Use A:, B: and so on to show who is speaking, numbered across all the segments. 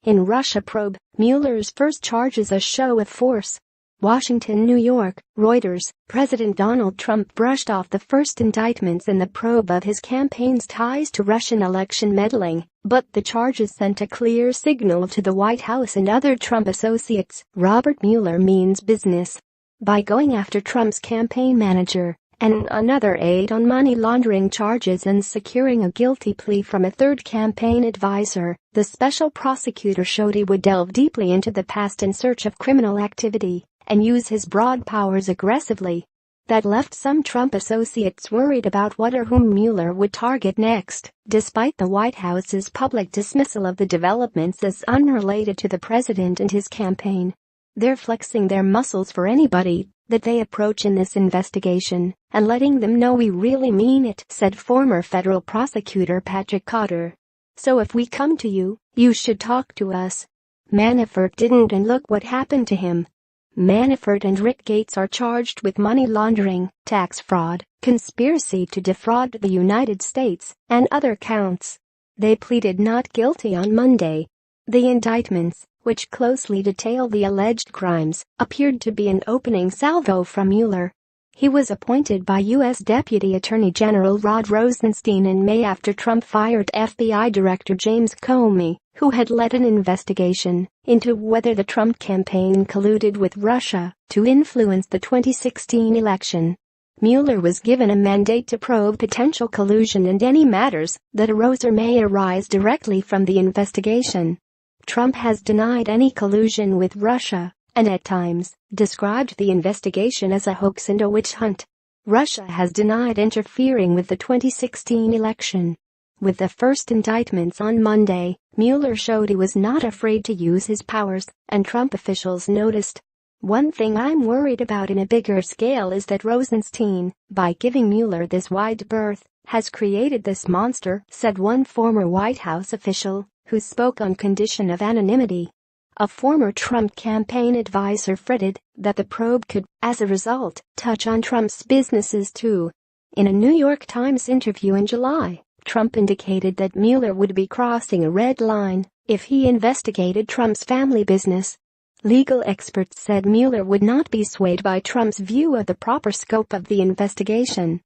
A: In Russia probe, Mueller's first charges a show of force. Washington, New York, Reuters. President Donald Trump brushed off the first indictments in the probe of his campaign's ties to Russian election meddling, but the charges sent a clear signal to the White House and other Trump associates. Robert Mueller means business. By going after Trump's campaign manager and another aide on money laundering charges and securing a guilty plea from a third campaign advisor, the special prosecutor showed he would delve deeply into the past in search of criminal activity and use his broad powers aggressively. That left some Trump associates worried about what or whom Mueller would target next, despite the White House's public dismissal of the developments as unrelated to the president and his campaign. They're flexing their muscles for anybody that they approach in this investigation and letting them know we really mean it, said former federal prosecutor Patrick Cotter. So if we come to you, you should talk to us. Manafort didn't, and look what happened to him. Manafort and Rick Gates are charged with money laundering, tax fraud, conspiracy to defraud the United States, and other counts. They pleaded not guilty on Monday. The indictments, which closely detail the alleged crimes, appeared to be an opening salvo from Mueller. He was appointed by U.S. Deputy Attorney General Rod Rosenstein in May after Trump fired FBI Director James Comey, who had led an investigation into whether the Trump campaign colluded with Russia to influence the 2016 election. Mueller was given a mandate to probe potential collusion and any matters that arose or may arise directly from the investigation. Trump has denied any collusion with Russia and at times described the investigation as a hoax and a witch hunt. Russia has denied interfering with the 2016 election. With the first indictments on Monday, Mueller showed he was not afraid to use his powers, and Trump officials noticed. One thing I'm worried about in a bigger scale is that Rosenstein, by giving Mueller this wide berth, has created this monster, said one former White House official, who spoke on condition of anonymity. A former Trump campaign advisor fretted that the probe could, as a result, touch on Trump's businesses too. In a New York Times interview in July, Trump indicated that Mueller would be crossing a red line if he investigated Trump's family business. Legal experts said Mueller would not be swayed by Trump's view of the proper scope of the investigation.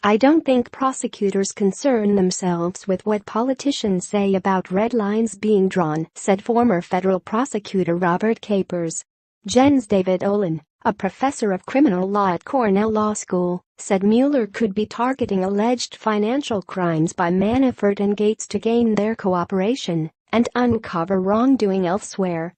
A: I don't think prosecutors concern themselves with what politicians say about red lines being drawn, said former federal prosecutor Robert Capers. Jens David Olin, a professor of criminal law at Cornell Law School, said Mueller could be targeting alleged financial crimes by Manafort and Gates to gain their cooperation and uncover wrongdoing elsewhere.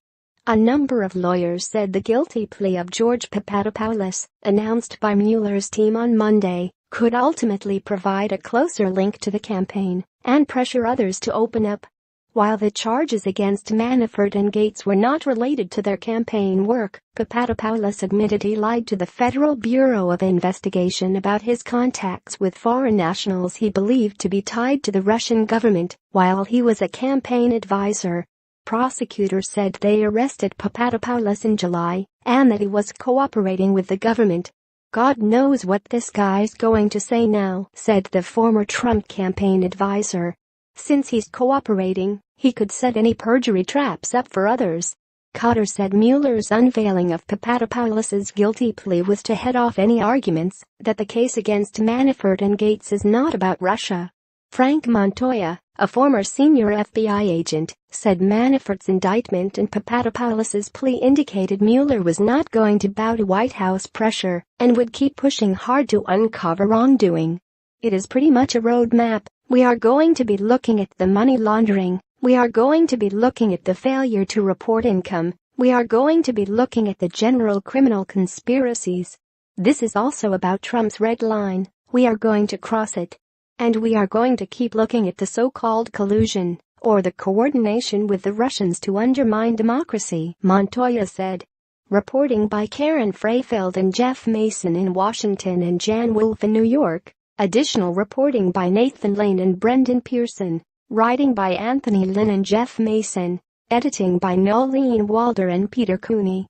A: A number of lawyers said the guilty plea of George Papadopoulos, announced by Mueller's team on Monday, could ultimately provide a closer link to the campaign and pressure others to open up. While the charges against Manafort and Gates were not related to their campaign work, Papadopoulos admitted he lied to the Federal Bureau of Investigation about his contacts with foreign nationals he believed to be tied to the Russian government while he was a campaign advisor. Prosecutors said they arrested Papadopoulos in July and that he was cooperating with the government. God knows what this guy's going to say now, said the former Trump campaign advisor. Since he's cooperating, he could set any perjury traps up for others. Cotter said Mueller's unveiling of Papadopoulos's guilty plea was to head off any arguments that the case against Manafort and Gates is not about Russia. Frank Montoya, a former senior FBI agent, said Manafort's indictment and Papadopoulos's plea indicated Mueller was not going to bow to White House pressure and would keep pushing hard to uncover wrongdoing. It is pretty much a roadmap. We are going to be looking at the money laundering. We are going to be looking at the failure to report income. We are going to be looking at the general criminal conspiracies. This is also about Trump's red line. We are going to cross it. And we are going to keep looking at the so-called collusion, or the coordination with the Russians to undermine democracy, Montoya said. Reporting by Karen Freifeld and Jeff Mason in Washington and Jan Wolfe in New York. Additional reporting by Nathan Lane and Brendan Pearson. Writing by Anthony Lynn and Jeff Mason. Editing by Nolene Walder and Peter Cooney.